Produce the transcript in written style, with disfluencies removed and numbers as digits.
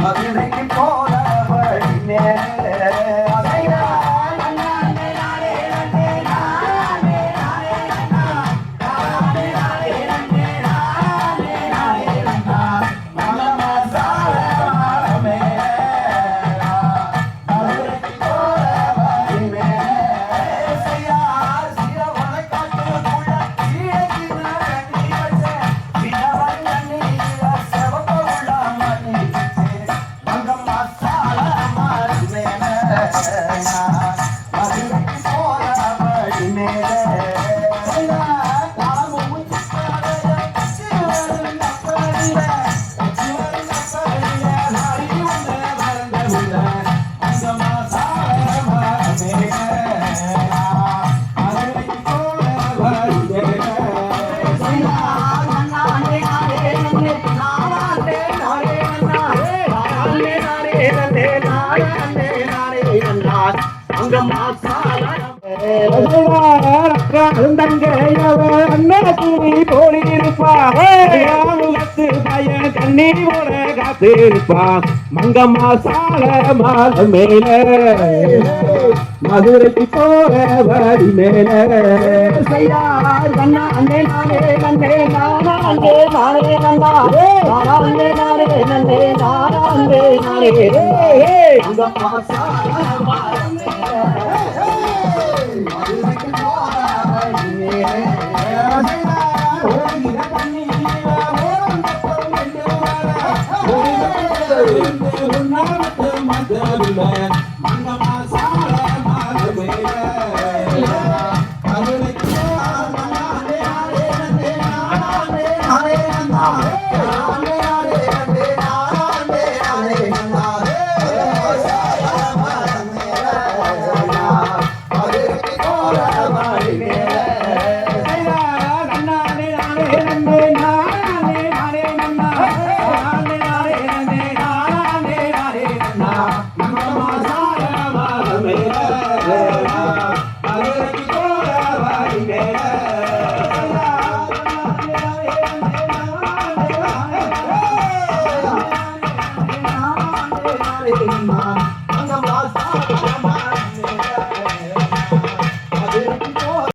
மதுரைக்கு போற வழி கண்ணீர் போல காத்திருப்பான் மங்கம்மா சால மால மேல மதுரைக்கு போற வழி மேல கண்ணா அண்ணே நானே நன்னே நானா அண்ணே நானே நன்னா நானே நானே நன்னே நானா அண்ணே நானே மங்கம்மா சால மால மேல